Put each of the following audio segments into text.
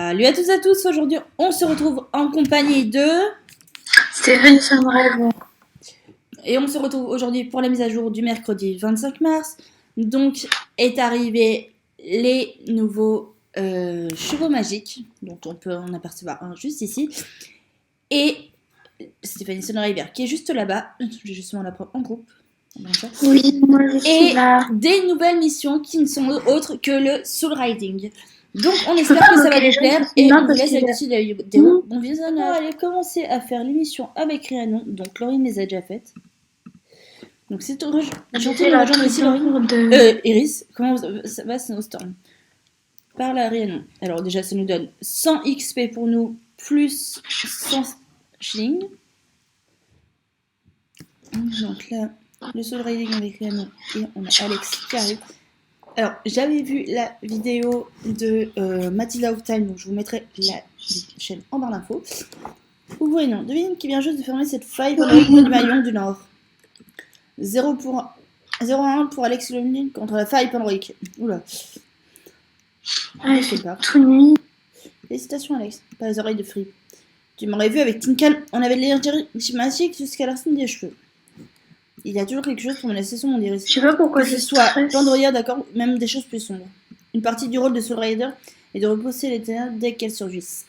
Salut à tous et à tous, aujourd'hui on se retrouve en compagnie de... Stéphane Sunrêve. Et on se retrouve aujourd'hui pour la mise à jour du mercredi 25 mars. Donc est arrivé les nouveaux chevaux magiques, dont on peut en apercevoir un juste ici. Et Stéphanie Sonoriver qui est juste là-bas, je vais justement la prendre en groupe. Oui, moi je suis là. Des nouvelles missions qui ne sont autres que le soul riding. Donc on espère que ça va vous plaire et on vous laisse avec dessus la vidéo. Bon visionnage. On va aller commencer à faire l'émission avec Rhiannon, donc Laurine les a déjà faites. Donc c'est gentil de rejoindre ici Laurine. Iris, comment ça va Snowstorm? Parle à Rhiannon. Alors déjà ça nous donne 100 XP pour nous, plus 100 shillings. Donc là, le soul riding avec Rhiannon et on a Alex qui arrive. Alors, j'avais vu la vidéo de Matilda of Time, donc je vous mettrai la chaîne en barre d'infos. Vous voyez, non, devine qui vient juste de fermer cette faille pour le rythme du maillon du Nord. 0-1 pour Alex Lumlin contre la faille Penroic. Oula. Je sais pas. Tout nuit. Félicitations, Alex. Pas les oreilles de Free. Tu m'aurais vu avec Tinkan, on avait de l'énergie magique jusqu'à la racine des cheveux. Il y a toujours quelque chose pour me laisser sur mon iris. Je sais pas pourquoi que ce soit Pandora, d'accord, même des choses plus sombres. Une partie du rôle de Soul Rider est de repousser les ténèbres dès qu'elles surgissent.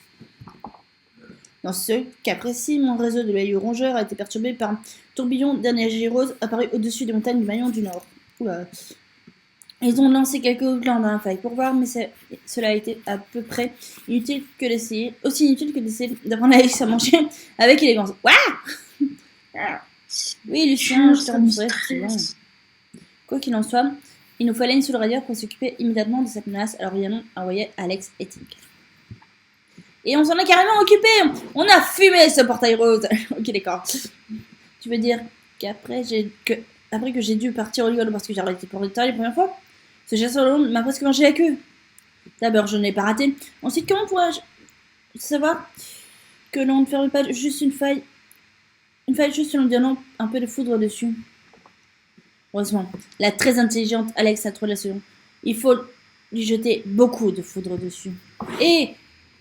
Dans ce cas précis, mon réseau de l'œil rongeur a été perturbé par un tourbillon d'énergie rose apparu au-dessus des montagnes du Maillon du Nord. Oula. Ils ont lancé quelques plans dans la faille pour voir, mais cela a été à peu près inutile que d'essayer, aussi inutile que d'essayer d'apprendre à Alex à manger avec élégance. Waouh! Oui, Lucien, je te remercie. Quoi qu'il en soit, il nous fallait une Soul Rider pour s'occuper immédiatement de cette menace, alors Rhiannon a envoyé Alex et Tinker. Et on s'en est carrément occupé. On a fumé ce portail rose. Ok, d'accord. Tu veux dire qu'après que j'ai dû partir au Lyon parce que j'ai arrêté pour le temps les premières fois, ce chasseur long m'a presque mangé la queue. D'abord, je n'ai pas raté. Ensuite, comment pourrais-je savoir que l'on ne ferme pas juste une faille juste en lui donnant un peu de foudre dessus? Heureusement, la très intelligente Alex a trouvé la solution. Il faut lui jeter beaucoup de foudre dessus. Et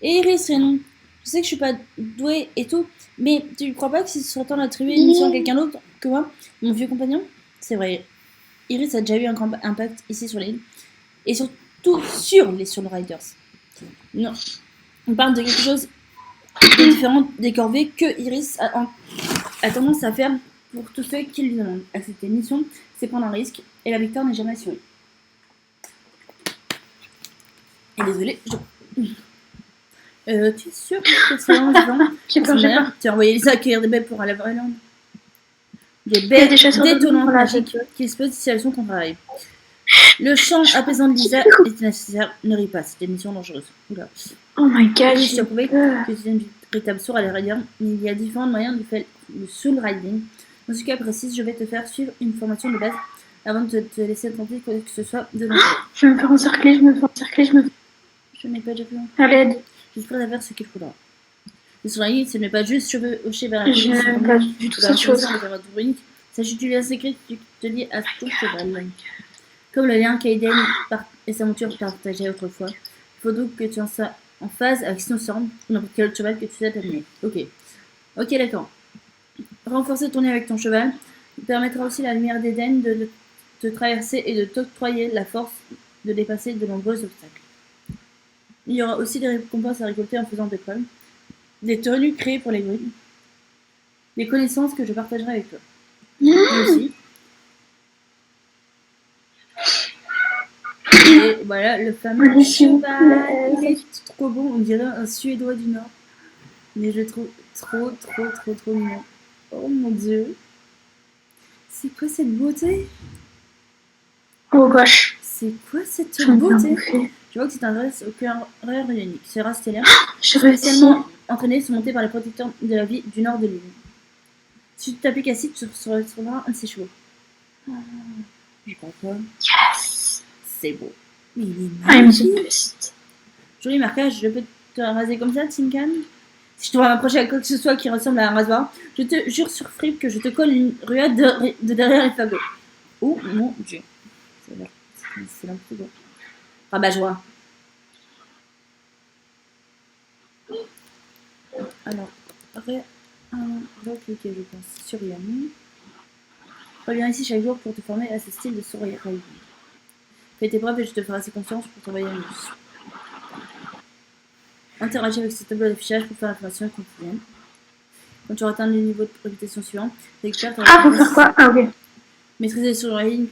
Iris, Rhiannon, je sais que je suis pas douée et tout, mais tu ne crois pas que si ce serait temps d'attribuer une mission à quelqu'un d'autre que moi, mon vieux compagnon? C'est vrai. Iris a déjà eu un grand impact ici sur l'île. Et surtout sur les Soul Riders. Non. On parle de quelque chose de différent des corvées que Iris a tendance à faire pour tous ceux qui lui demandent. Accepter une mission, c'est prendre un risque, et la victoire n'est jamais assurée. Et désolé, tu es sûr que c'est un vent? Je sais pas. Tu as envoyé Lisa accueillir des baies pour aller à Ireland. Des baies détonnantes magiques qui explosent si elles sont contrariées. Le chant apaisant de Lisa est nécessaire. Ne ris pas, c'est une mission dangereuse. Oula. Oh my god, je t'ai prouvé que tu es une véritable sourde à la rivière. Il y a différents moyens de faire le soul riding. Dans ce cas précis, je vais te faire suivre une formation de base avant de te laisser tenter quoi que ce soit devant toi. Je vais me faire encercler, Je n'ai pas déjà vu. À l'aide. Je suis prête à faire ce qu'il faudra. Le soul riding, ce n'est pas juste cheveux hochés vers la Je n'aime pas du tout cette chose. Sachez tu viens secret, tu te lis à ton cheval. Comme le lien qu'Aiden et sa monture partageaient autrefois. Il faut donc que tu en sois en phase avec Snowstorm ou n'importe quel autre cheval que tu souhaites amener. Ok, d'accord. Renforcer ton lien avec ton cheval permettra aussi à la lumière d'Eden de te traverser et de t'octroyer la force de dépasser de nombreux obstacles. Il y aura aussi des récompenses à récolter en faisant des preuves, des tenues créées pour les grues, des connaissances que je partagerai avec toi. Mais aussi. Et voilà, le fameux cheval, il est trop bon, on dirait un Suédois du Nord. Mais je le trouve trop mignon. Oh mon dieu. C'est quoi cette beauté? Oh gosh. C'est quoi cette beauté? Je vois que tu t'intéresses au cœur rare et unique. C'est race stellaire. Spécialement entraîné sont montés par les protecteurs de la vie du nord de l'île. Si tu t'appliques à Sid, tu retrouveras un de ses chevaux. Je crois pas. Yes. C'est beau. Il est magnifique. I'm the best. Joli marquage, je peux te raser comme ça, Tinkan? Si je te vois m'approcher à quoi que ce soit qui ressemble à un rasoir, je te jure sur Fripp que je te colle une ruade de derrière les fagots. Oh mon dieu. C'est l'impression. Rabat-joie. Alors, cliquer, je pense, sur Yann. Reviens ici chaque jour pour te former à ce style de sourire. Fais tes preuves et je te ferai assez confiance pour t'envoyer un bus. Interagis avec ce tableau d'affichage pour faire la formation quotidienne. Quand tu auras atteint le niveau de réputation suivant, l'expert Ah, faut faire quoi? Ah, ok. Maîtriser sur la ligne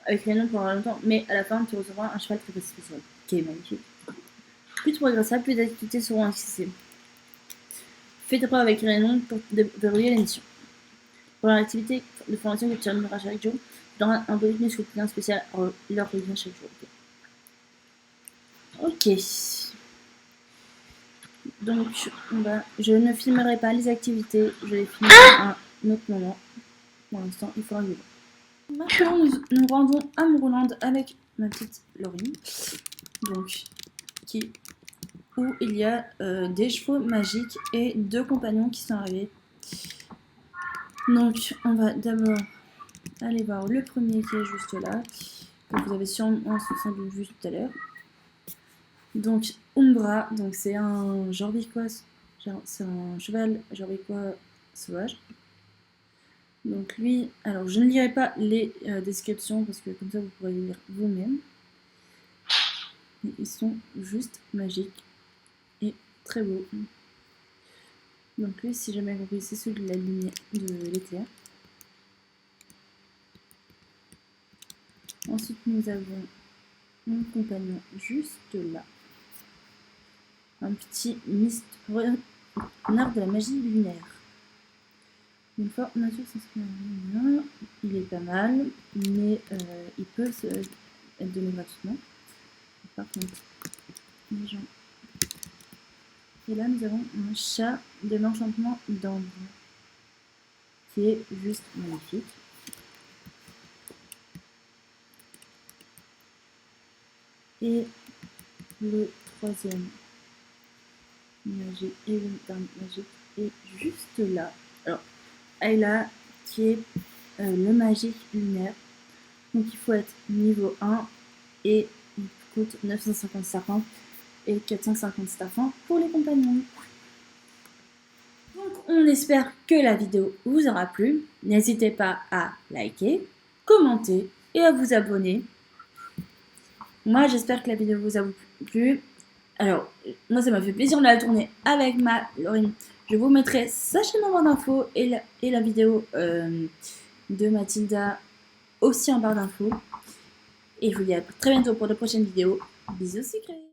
avec les noms pendant longtemps, mais à la fin, tu recevras un cheval très spécial, qui est magnifique. Plus tu progresseras, plus d'activités seront accessibles. Fais tes preuves avec les noms pour verrouiller l'émission. Pour l'activité de formation que tu termineras chaque jour, tu auras un bonus quotidien spécial, leur revient chaque jour. Ok. Donc, je ne filmerai pas les activités, je les filmerai à un autre moment. Pour l'instant, il faudra vivre. Maintenant, nous rendons à Mourland avec ma petite Laurie. Donc, où il y a des chevaux magiques et 2 compagnons qui sont arrivés. Donc, on va d'abord aller voir le premier qui est juste là, que vous avez sûrement vu tout à l'heure. Donc, Umbra, donc c'est un jorviquois, c'est un cheval jorviquois sauvage. Donc lui, alors je ne lirai pas les descriptions parce que comme ça vous pourrez les lire vous-même. Ils sont juste magiques et très beaux. Donc lui, si jamais vous voyez, c'est celui de la lumière, de l'éclair. Ensuite, nous avons mon compagnon juste là. Un petit renard de la magie lunaire. Une fois nature s'inspire, il est pas mal, mais il peut être donné gratuitement. Par contre, les gens. Et là, nous avons un chat de l'enchantement d'Ambre, qui est juste magnifique. Et le troisième magique et le dernier magique est juste là. Alors, Ayla, qui est le magique lunaire. Donc il faut être niveau 1 et il coûte 950 starfans et 450 starfans pour les compagnons. Donc on espère que la vidéo vous aura plu. N'hésitez pas à liker, commenter et à vous abonner. Moi j'espère que la vidéo vous a plu. Alors moi ça m'a fait plaisir de la tourner avec ma Laurine. Je vous mettrai sa chaîne en barre d'infos et la vidéo de Mathilda aussi en barre d'infos. Et je vous dis à très bientôt pour de prochaines vidéos. Bisous secrets.